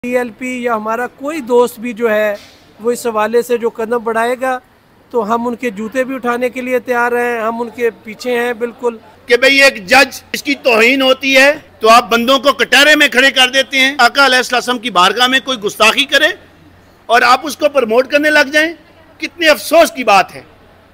TLP या हमारा कोई दोस्त भी जो है वो इस हवाले से जो कदम बढ़ाएगा तो हम उनके जूते भी उठाने के लिए तैयार हैं, हम उनके पीछे हैं बिल्कुल। कि भाई एक जज इसकी तौहीन होती है तो आप बंदों को कटहरे में खड़े कर देते हैं। आका अलैहिस्सलाम की बारगाह में कोई गुस्ताखी करे और आप उसको प्रमोट करने लग जाएं, कितने अफसोस की बात है,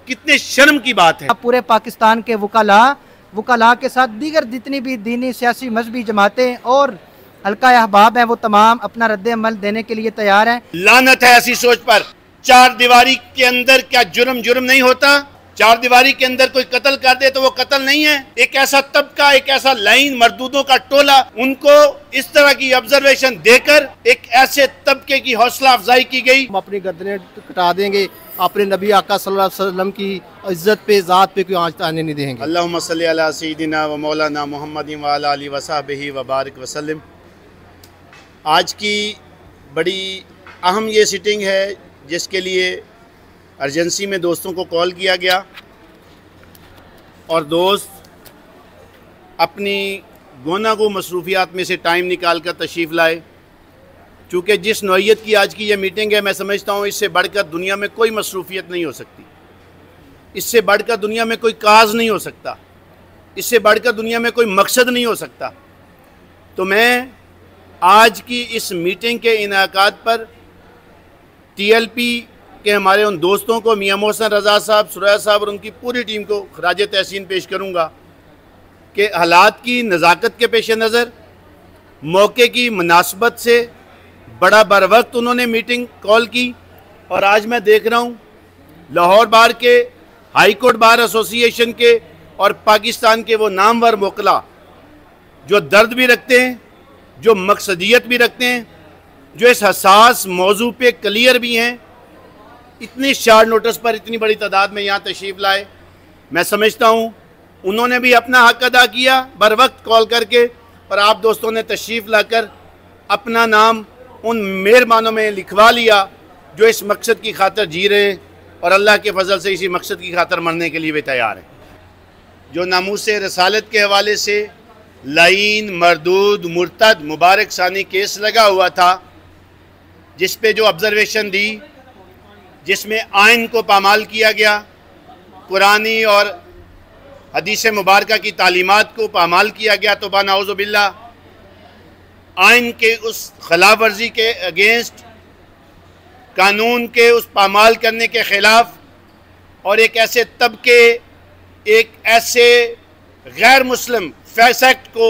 कितने शर्म की बात है। पूरे पाकिस्तान के वकाला के साथ दीगर जितनी भी दीनी सियासी मजहबी जमातें और हल्का अहबाब हैं वो तमाम अपना रद्द अमल देने के लिए तैयार हैं। लानत है ऐसी सोच पर। चार दीवारी के अंदर क्या जुर्म नहीं होता? चार दीवारी के अंदर कोई कत्ल कर दे तो वो कत्ल नहीं है। एक ऐसा तबका, एक ऐसा लाइन मरदूदों का टोला, उनको इस तरह की ऑब्जर्वेशन देकर एक ऐसे तबके की हौसला अफजाई की गई। हम अपनी गर्दनें कटा देंगे, अपने नबी आका सल्लल्लाहु अलैहि वसल्लम की इज्जत पे, ज़ात पे कोई आंच आने नहीं देंगे। अल्लाहुम्मा सल्ली अला सय्यिदिना व मौलाना मुहम्मदिन व अला आलिहि व सहबिही व बारिक वसल्लम। आज की बड़ी अहम ये सिटिंग है जिसके लिए अर्जेंसी में दोस्तों को कॉल किया गया और दोस्त अपनी गोनागो मसरूफियात में से टाइम निकाल कर तशरीफ़ लाए। चूँकि जिस नौइयत की आज की ये मीटिंग है, मैं समझता हूँ इससे बढ़कर दुनिया में कोई मसरूफियत नहीं हो सकती, इससे बढ़कर दुनिया में कोई काज नहीं हो सकता, इससे बढ़कर दुनिया में कोई मकसद नहीं हो सकता। तो मैं आज की इस मीटिंग के इनेकाद पर टीएलपी के हमारे उन दोस्तों को, मियां मोहसिन रज़ा साहब, सुरैया साहब और उनकी पूरी टीम को खराज तहसीन पेश करूँगा कि हालात की नज़ाकत के पेश नज़र, मौके की मुनासबत से बड़ा बर वक्त उन्होंने मीटिंग कॉल की। और आज मैं देख रहा हूँ लाहौर बार के, हाई कोर्ट बार एसोसिएशन के और पाकिस्तान के वो नामवर वकला जो दर्द भी रखते हैं, जो मकसदियत भी रखते हैं, जो इस हसास मौजू पे क्लियर भी हैं, इतनी शार्ट नोटिस पर इतनी बड़ी तादाद में यहाँ तशरीफ़ लाए। मैं समझता हूँ उन्होंने भी अपना हक अदा किया बर वक्त कॉल करके, और आप दोस्तों ने तशरीफ़ लाकर अपना नाम उन मेहरबानों में लिखवा लिया जो इस मकसद की खातर जी रहे हैं और अल्लाह के फजल से इसी मकसद की खातर मरने के लिए भी तैयार हैं। जो नामूसे रसालत के हवाले से लाइन, मरदूद, मुर्तद, मुबारक सानी केस लगा हुआ था, जिस पे जो ऑब्जर्वेशन दी, जिसमें आइन को पामाल किया गया, कुरानी और हदीस मुबारक की तालीमात को पामाल किया गया, तो बानाउज़ु बिल्लाह आइन के उस खिलाफ वर्जी के अगेंस्ट, कानून के उस पामाल करने के ख़िलाफ़, और एक ऐसे तबके, एक ऐसे गैर मुस्लिम फैसेक्ट को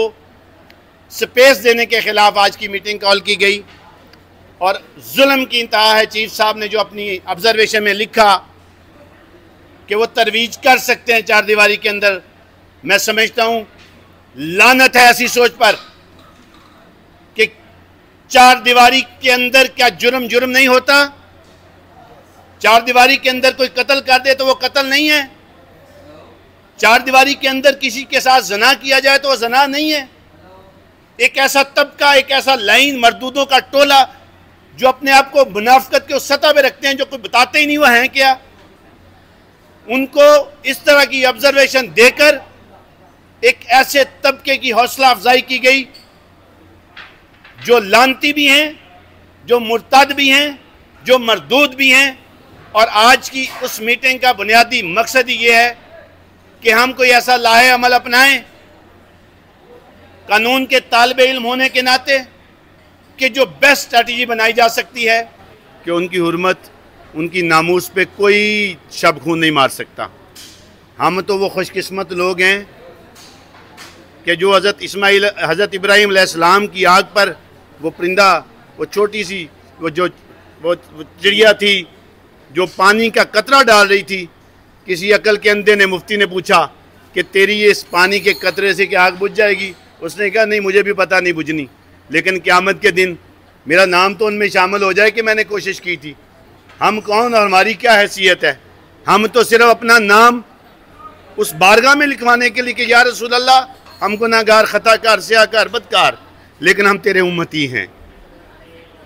स्पेस देने के ख़िलाफ़ आज की मीटिंग कॉल की गई। और जुल्म की इंतहा है। चीफ साहब ने जो अपनी ऑब्जर्वेशन में लिखा कि वो तरवीज कर सकते हैं चार दीवारी के अंदर, मैं समझता हूँ लानत है ऐसी सोच पर कि चार दीवारी के अंदर क्या जुर्म नहीं होता? चार दीवारी के अंदर कोई कत्ल कर दे तो वो कत्ल नहीं है। चार दीवारी के अंदर किसी के साथ ज़ना किया जाए तो वो ज़ना नहीं है। एक ऐसा तबका, एक ऐसा लाइन मरदूदों का टोला जो अपने आप को मुनाफिकत के उस सतह पे रखते हैं, जो कोई बताते ही नहीं वो हैं क्या, उनको इस तरह की ऑब्जर्वेशन देकर एक ऐसे तबके की हौसला अफजाई की गई जो लानती भी हैं, जो मुर्तद भी हैं, जो मरदूद भी हैं। और आज की उस मीटिंग का बुनियादी मकसद ही ये है कि हम कोई ऐसा लाहे अमल अपनाएं कानून के तालिब इल्म होने के नाते कि जो बेस्ट स्ट्रैटेजी बनाई जा सकती है कि उनकी हुर्मत, उनकी नामूस पे कोई शब खून नहीं मार सकता। हम तो वो खुशकिस्मत लोग हैं कि जो हज़रत इब्राहीम अलैहिस्सलाम की आग पर वो परिंदा, वो छोटी सी वो चिड़िया थी जो पानी का कतरा डाल रही थी, किसी अकल के अंधे ने, मुफ्ती ने पूछा कि तेरी ये इस पानी के कतरे से क्या आग बुझ जाएगी? उसने कहा नहीं, मुझे भी पता नहीं बुझनी, लेकिन क़यामत के दिन मेरा नाम तो उनमें शामिल हो जाए कि मैंने कोशिश की थी। हम कौन और हमारी क्या हैसियत है? हम तो सिर्फ अपना नाम उस बारगाह में लिखवाने के लिए कि या रसूल अल्लाह, हम गुनाहगार, खताकार, स्याहकार, बदकार, लेकिन हम तेरे उम्मती हैं।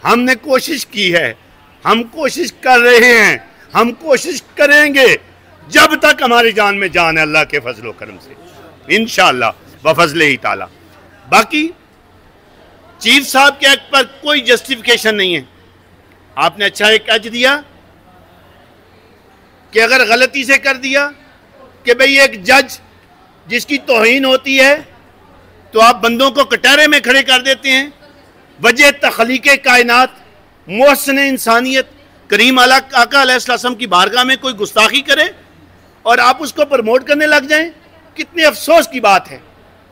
हमने कोशिश की है, हम कोशिश कर रहे हैं, हम कोशिश करेंगे जब तक हमारी जान में जान है, अल्लाह के फजल व करम से इंशाअल्लाह व फजले ही ताला। बाकी चीफ साहब के एक्ट पर कोई जस्टिफिकेशन नहीं है। आपने अच्छा एक कह दिया कि अगर गलती से कर दिया कि भाई एक जज जिसकी तौहीन होती है तो आप बंदों को कटहरे में खड़े कर देते हैं। वजह तख्लीक कायनात, मोहसिन इंसानियत करीम आका अलैहिस्सलाम की बारगाह में कोई गुस्ताखी करे और आप उसको प्रमोट करने लग जाएं, कितने अफसोस की बात है,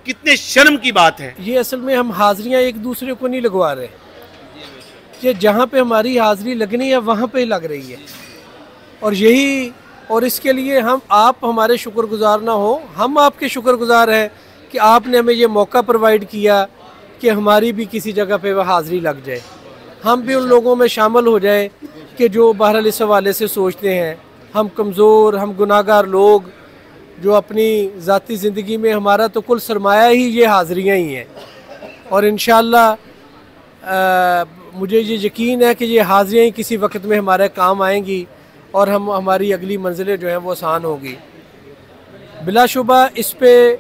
कितने शर्म की बात है। ये असल में हम हाजिरियाँ एक दूसरे को नहीं लगवा रहे, कि जहाँ पे हमारी हाजिरी लगनी है वहाँ पे लग रही है। और इसके लिए आप हमारे शुक्रगुजार ना हो, हम आपके शुक्रगुजार हैं कि आपने हमें ये मौका प्रोवाइड किया कि हमारी भी किसी जगह पे वह हाज़िरी लग जाए, हम भी उन लोगों में शामिल हो जाए कि जो बहरहाल इस हवाले से सोचते हैं। हम कमज़ोर, हम गुनाहगार लोग जो अपनी ज़ाती ज़िंदगी में हमारा तो कुल सरमाया ही ये हाज़िरियाँ ही हैं, और इंशाअल्लाह मुझे ये यकीन है कि ये हाज़िरियाँ ही किसी वक्त में हमारे काम आएंगी और हमारी अगली मंजिलें जो हैं वो आसान होगी। बिलाशुबा इस पे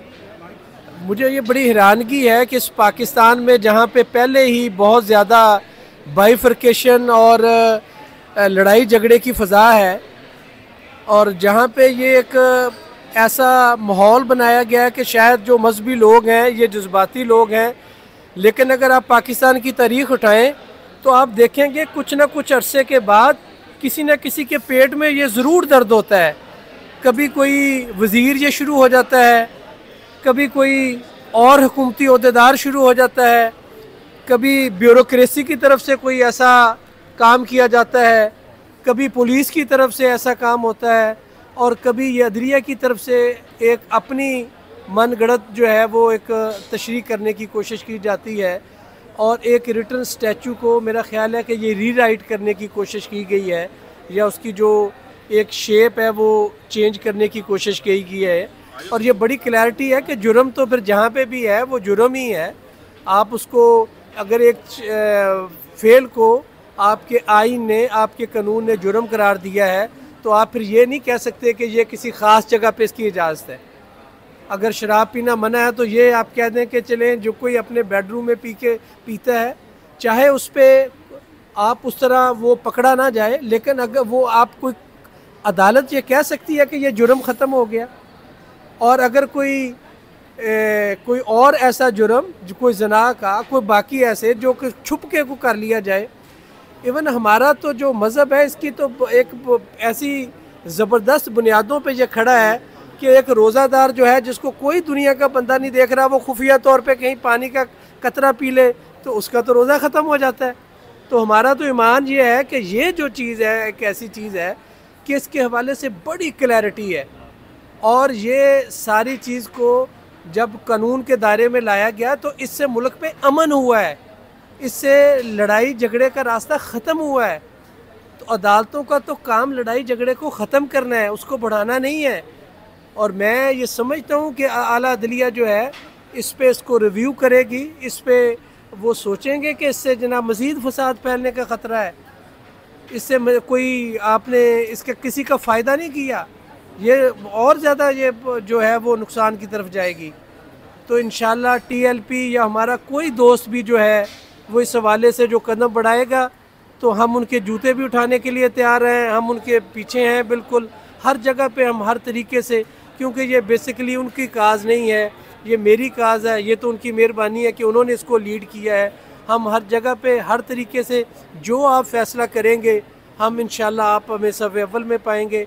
मुझे ये बड़ी हैरानगी है कि इस पाकिस्तान में जहाँ पे पहले ही बहुत ज़्यादा बाइफर्केशन और लड़ाई झगड़े की फ़ज़ा है, और जहाँ पे ये एक ऐसा माहौल बनाया गया है कि शायद जो मजहबी लोग हैं ये जज्बाती लोग हैं, लेकिन अगर आप पाकिस्तान की तारीख़ उठाएं तो आप देखेंगे कुछ ना कुछ अरसे के बाद किसी न किसी के पेट में ये ज़रूर दर्द होता है। कभी कोई वज़ीर ये शुरू हो जाता है, कभी कोई और हुकूमती ओहदेदार शुरू हो जाता है, कभी ब्यूरोक्रेसी की तरफ से कोई ऐसा काम किया जाता है, कभी पुलिस की तरफ से ऐसा काम होता है, और कभी ये अदलिया की तरफ से एक अपनी मनगढ़ंत जो है वो एक तशरीह करने की कोशिश की जाती है, और एक रिटर्न स्टैचू को मेरा ख्याल है कि ये रीराइट करने की कोशिश की गई है, या उसकी जो एक शेप है वो चेंज करने की कोशिश की गई है। और ये बड़ी क्लैरिटी है कि जुर्म तो फिर जहाँ पे भी है वो जुर्म ही है। आप उसको अगर एक फेल को आपके आइन ने, आपके कानून ने जुर्म करार दिया है, तो आप फिर ये नहीं कह सकते कि ये किसी ख़ास जगह पे इसकी इजाज़त है। अगर शराब पीना मना है तो ये आप कह दें कि चलें जो कोई अपने बेडरूम में पीता है, चाहे उस पर आप उस तरह वो पकड़ा ना जाए, लेकिन अगर वो आप कोई अदालत ये कह सकती है कि ये जुर्म ख़त्म हो गया। और अगर कोई और ऐसा जुर्म जो कोई जना का, कोई बाकी ऐसे जो कि छुप के को कर लिया जाए, इवन हमारा तो जो मज़हब है इसकी तो एक ऐसी ज़बरदस्त बुनियादों पे ये खड़ा है कि एक रोज़ादार जो है जिसको कोई दुनिया का बंदा नहीं देख रहा, वो खुफिया तौर पे कहीं पानी का कतरा पी ले तो उसका तो रोज़ा ख़त्म हो जाता है। तो हमारा तो ईमान ये है कि ये जो चीज़ है एक ऐसी चीज़ है कि इसके हवाले से बड़ी क्लैरिटी है, और ये सारी चीज़ को जब कानून के दायरे में लाया गया तो इससे मुल्क पे अमन हुआ है, इससे लड़ाई झगड़े का रास्ता ख़त्म हुआ है। तो अदालतों का तो काम लड़ाई झगड़े को ख़त्म करना है, उसको बढ़ाना नहीं है। और मैं ये समझता हूँ कि आला अदलिया जो है इस पे इसको रिव्यू करेगी, इस पे वो सोचेंगे कि इससे जना मज़ीद फसाद फैलने का ख़तरा है, इससे कोई आपने इसका किसी का फ़ायदा नहीं किया, ये और ज़्यादा ये जो है वो नुकसान की तरफ जाएगी। तो इंशाल्लाह TLP या हमारा कोई दोस्त भी जो है वो इस हवाले से जो कदम बढ़ाएगा तो हम उनके जूते भी उठाने के लिए तैयार हैं, हम उनके पीछे हैं बिल्कुल, हर जगह पे हम हर तरीके से, क्योंकि ये बेसिकली उनकी काज नहीं है, ये मेरी काज है, ये तो उनकी मेहरबानी है कि उन्होंने इसको लीड किया है। हम हर जगह पे हर तरीके से जो आप फ़ैसला करेंगे हम इंशाल्लाह आप हमें सब अव्वल में पाएंगे,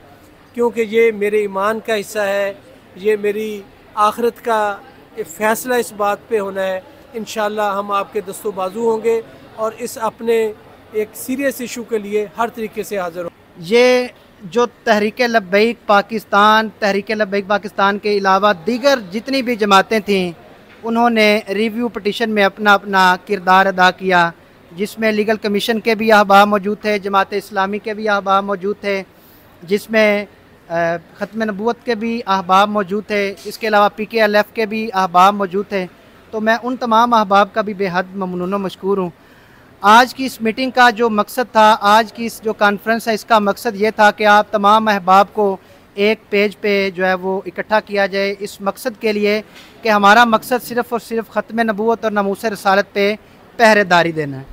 क्योंकि ये मेरे ईमान का हिस्सा है, ये मेरी आखिरत का फ़ैसला इस बात पे होना है। इंशाल्लाह हम आपके दस्तों बाजू होंगे और इस अपने एक सीरियस इशू के लिए हर तरीके से हाज़िर हों। ये जो तहरीक लब्बैक पाकिस्तान के अलावा दीगर जितनी भी जमातें थीं, उन्होंने रिव्यू पटिशन में अपना अपना किरदार अदा किया, जिसमें लीगल कमीशन के भी अहबाब मौजूद थे, जमात इस्लामी के भी अहबाब मौजूद थे, जिसमें ख़त्म नबूवत के भी अहबाब मौजूद थे, इसके अलावा PKLF के भी अहबाब मौजूद थे। तो मैं उन तमाम अहबाब का भी बेहद ममनून व मशकूर हूँ। आज की इस मीटिंग का जो मकसद था, आज की इस जो कॉन्फ्रेंस है, इसका मकसद ये था कि आप तमाम अहबाब को एक पेज पे जो है वो इकट्ठा किया जाए, इस मकसद के लिए कि हमारा मकसद सिर्फ़ और सिर्फ ख़त्म नबूवत और नमूस रसालत पे पहरेदारी देना है।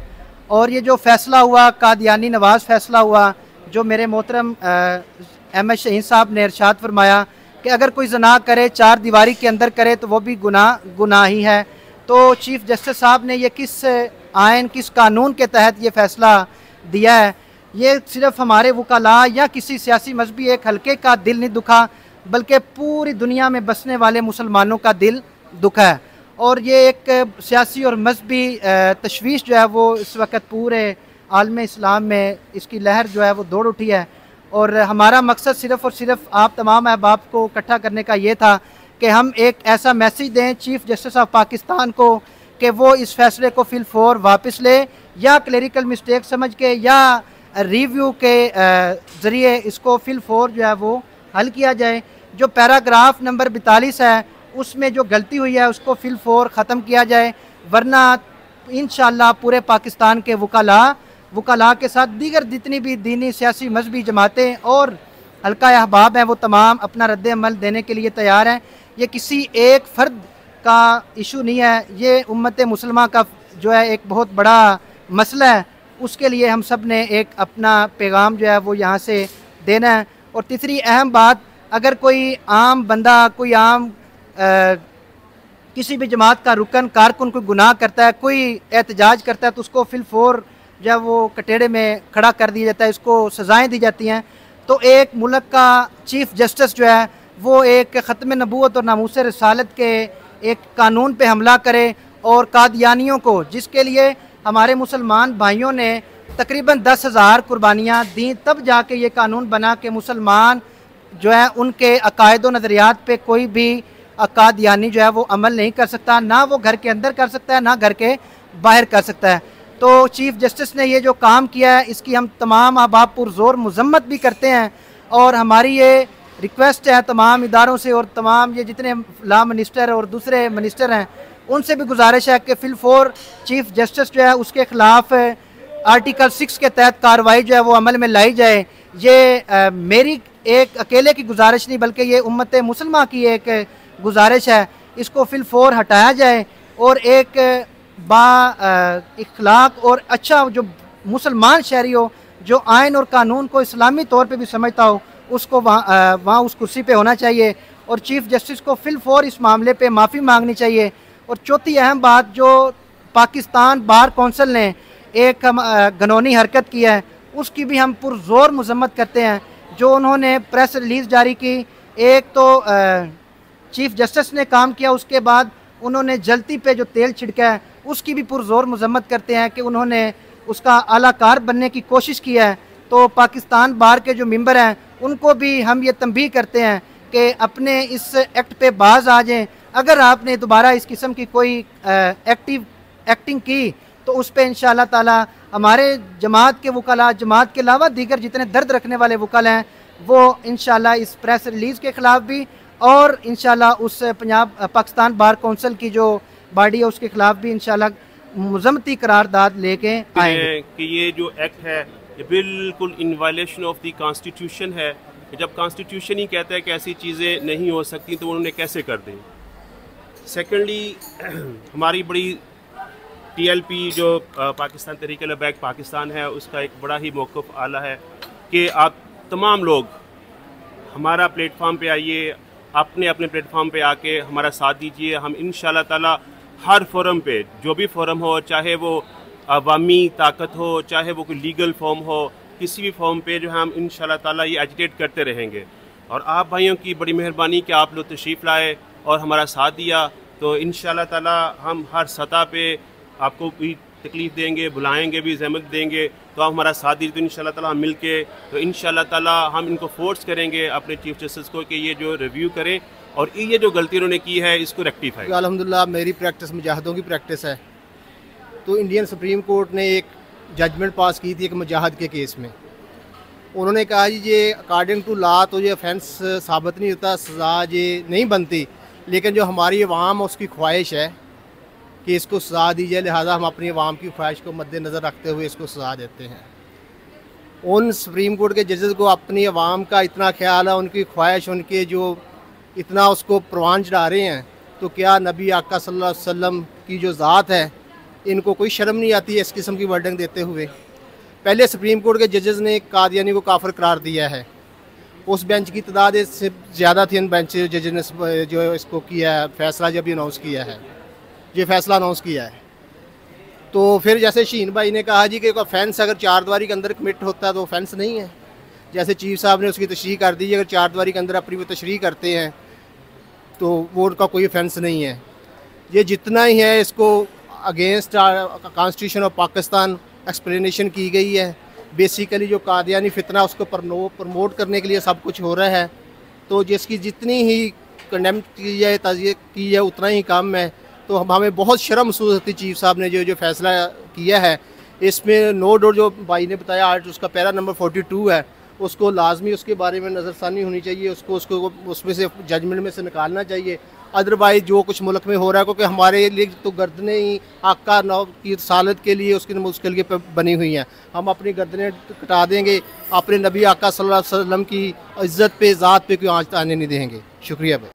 और ये जो फ़ैसला हुआ, कादियानी नवाज़ फ़ैसला हुआ, जो मेरे मोहतरम अहमद शहीन साहब ने इरशाद फरमाया कि अगर कोई जना करे 4 दीवारी के अंदर करे तो वो भी गुनाह ही है। तो चीफ़ जस्टिस साहब ने ये किस आयन, किस कानून के तहत ये फ़ैसला दिया है? ये सिर्फ हमारे वकाला या किसी सियासी मजहबी एक हल्के का दिल नहीं दुखा, बल्कि पूरी दुनिया में बसने वाले मुसलमानों का दिल दुखा है। और ये एक सियासी और मजहबी तशवीश जो है वो इस वक्त पूरे आलम इस्लाम में इसकी लहर जो है वो दौड़ उठी है। और हमारा मकसद सिर्फ़ और सिर्फ आप तमाम अहबाब को इकट्ठा करने का ये था कि हम एक ऐसा मैसेज दें चीफ़ जस्टिस ऑफ पाकिस्तान को कि वो इस फैसले को फिलफौर वापस ले, या क्लेरिकल मिस्टेक समझ के या रिव्यू के ज़रिए इसको फिलफौर जो है वो हल किया जाए। जो पैराग्राफ नंबर 42 है उसमें जो गलती हुई है उसको फिलफौर ख़त्म किया जाए, वरना इंशाअल्लाह पूरे पाकिस्तान के वकाला के साथ दीगर जितनी भी दीनी, सियासी, मजहबी जमातें और हल्का अहबाब हैं वो तमाम अपना रद्द अमल देने के लिए तैयार हैं। ये किसी एक फ़र्द का इशू नहीं है, ये उम्मत मुसलमान का जो है एक बहुत बड़ा मसला है। उसके लिए हम सब ने एक अपना पैगाम जो है वो यहाँ से देना है। और तीसरी अहम बात, अगर कोई आम बंदा, कोई आम किसी भी जमात का रुकन कारकुन कोई गुनाह करता है, कोई एहतजाज करता है, तो उसको फिलफौर जब वो कटेड़े में खड़ा कर दिया जाता है, इसको सज़ाएँ दी जाती हैं। तो एक मुल्क का चीफ़ जस्टिस जो है वो एक ख़त्म नबूवत और नामूस रिसालत के एक कानून पे हमला करे और कादियानियों को, जिसके लिए हमारे मुसलमान भाइयों ने तकरीबन 10,000 कुर्बानियाँ दी, तब जाके ये कानून बना कि मुसलमान जो है उनके अकायद व नज़रियात पे कोई भी कादियानी जो है वो अमल नहीं कर सकता, ना वो घर के अंदर कर सकता है, ना घर के बाहर कर सकता है। तो चीफ़ जस्टिस ने ये जो काम किया है इसकी हम तमाम अहबाब पुरज़ोर मज़म्मत भी करते हैं। और हमारी ये रिक्वेस्ट है तमाम इदारों से और तमाम ये जितने लॉ मिनिस्टर और दूसरे मिनिस्टर हैं उनसे भी गुजारिश है कि फिलफौर चीफ़ जस्टिस जो है उसके ख़िलाफ़ आर्टिकल 6 के तहत कार्रवाई जो है वो अमल में लाई जाए। ये मेरी एक अकेले की गुजारिश नहीं, बल्कि ये उम्मत मुसलमान की एक गुजारिश है। इसको फिलफौर हटाया जाए और एक इखलाक और अच्छा जो मुसलमान शहरी हो, जो आइन और कानून को इस्लामी तौर पे भी समझता हो, उसको वहाँ उस कुर्सी पे होना चाहिए। और चीफ़ जस्टिस को फिलफौर इस मामले पे माफ़ी मांगनी चाहिए। और चौथी अहम बात, जो पाकिस्तान बार कौंसिल ने एक घनौनी हरकत की है उसकी भी हम पुरज़ोर मज़म्मत करते हैं। जो उन्होंने प्रेस रिलीज़ जारी की, एक तो चीफ़ जस्टिस ने काम किया, उसके बाद उन्होंने जलती पे जो तेल छिड़का है उसकी भी पुरज़ोर मज़म्मत करते हैं कि उन्होंने उसका आलाकार बनने की कोशिश की है। तो पाकिस्तान बार के जो मेंबर हैं उनको भी हम ये तंबीह करते हैं कि अपने इस एक्ट पे बाज आ जाएं। अगर आपने दोबारा इस किस्म की कोई एक्टिंग की तो उस पर इंशाअल्लाह ताला हमारे जमात के वकाला, जमात के अलावा दीगर जितने दर्द रखने वाले वकाला हैं वो इंशाअल्लाह इस प्रेस रिलीज़ के ख़िलाफ़ भी और इंशाअल्लाह उस पाकिस्तान बार कौंसिल की जो बॉडी है उसके ख़िलाफ़ भी इंशाअल्लाह मुज़म्मती करारदाद लेके आएंगे। कि ये जो एक्ट है ये बिल्कुल in violation of the constitution है। जब कॉन्स्टिट्यूशन ही कहता है कि ऐसी चीज़ें नहीं हो सकती तो उन्होंने कैसे कर दी। सेकेंडली हमारी बड़ी TLP जो पाकिस्तान तहरीक लबैक पाकिस्तान है उसका एक बड़ा ही मौक़िफ़ आला है कि आप तमाम लोग हमारा प्लेटफॉर्म पे आइए, अपने अपने प्लेटफॉर्म पे आके हमारा साथ दीजिए। हम इंशाअल्लाह ताला हर फोरम पे, जो भी फोरम हो, चाहे वो अवामी ताकत हो, चाहे वो कोई लीगल फॉर्म हो, किसी भी फॉर्म पे जो हम इंशाअल्लाह ताला ये एजिटेट करते रहेंगे। और आप भाइयों की बड़ी मेहरबानी कि आप लोग तशरीफ़ लाए और हमारा साथ दिया। तो इंशाअल्लाह ताला हम हर सतह पे आपको भी तकलीफ़ देंगे, बुलाएंगे भी, ज़हमत देंगे, तो आप हमारा साथ दीजिए। तो इंशाअल्लाह ताला हम मिल के तो इंशाअल्लाह ताला हम इनको फोर्स करेंगे अपने चीफ़ जस्टिस को कि ये जो रिव्यू करें और ये जो गलती उन्होंने की है इसको रेक्टिफाई। अल्हम्दुलिल्लाह मेरी प्रैक्टिस मुजाहिदों की प्रैक्टिस है। तो इंडियन सुप्रीम कोर्ट ने एक जजमेंट पास की थी एक मुजाहिद के केस में। उन्होंने कहा जी ये अकॉर्डिंग टू लॉ तो ये ऑफेंस साबित नहीं होता, सज़ा ये नहीं बनती, लेकिन जो हमारी अवाम उसकी ख्वाहिश है कि इसको सज़ा दी जाए, लिहाजा हम अपनी अवाम की ख्वाहिश को मद्देनज़र रखते हुए इसको सज़ा देते हैं। उन सुप्रीम कोर्ट के जजेस को अपनी अवाम का इतना ख्याल है, उनकी ख्वाहिश, उनके जो इतना उसको परवान चढ़ा रहे हैं, तो क्या नबी आका सल्लल्लाहु अलैहि वसल्लम की जो ज़ात है इनको कोई शर्म नहीं आती है इस किस्म की वर्डिंग देते हुए। पहले सुप्रीम कोर्ट के जजेस ने कादियानी को काफिर करार दिया है, उस बेंच की तादाद इससे ज़्यादा थी। इन बेंच जज ने जो इसको किया है फैसला, जब अनाउंस किया है, ये फैसला अनाउंस किया है, तो फिर जैसे शीन भाई ने कहा जी कि ऑफेंस अगर 4 दीवारी के अंदर कमिट होता है तो ऑफेंस नहीं है। जैसे चीफ साहब ने उसकी तशरीह कर दी, अगर 4 दीवारी के अंदर अपनी वो तशरीह करते हैं तो वो उनका कोई ऑफेंस नहीं है। ये जितना ही है इसको against constitution of Pakistan explanation की गई है। बेसिकली जो कादियानी फितना उसको प्रमोट करने के लिए सब कुछ हो रहा है, तो जिसकी जितनी ही कंडेम की जाए, ताज़ियत की जाए, उतना ही कम है। तो हमें बहुत शर्म महसूस होती चीफ साहब ने जो फैसला किया है इसमें। नो डाउट जो भाई ने बताया आज उसका पैरा नंबर 42 है, उसको लाजमी उसके बारे में नज़रसानी होनी चाहिए, उसको उसमें से जजमेंट में से निकालना चाहिए। अदरवाइज जो कुछ मुल्क में हो रहा है, क्योंकि हमारे लिए तो गर्दनें ही आका नौ की सालत के लिए उसके लिए बनी हुई हैं। हम अपनी गर्दनें कटा देंगे, अपने नबी आका सल्लल्लाहु अलैहि वसल्लम की इज़्ज़त पे, ज़ात पे कोई आंच आने नहीं देंगे। शुक्रिया भाई।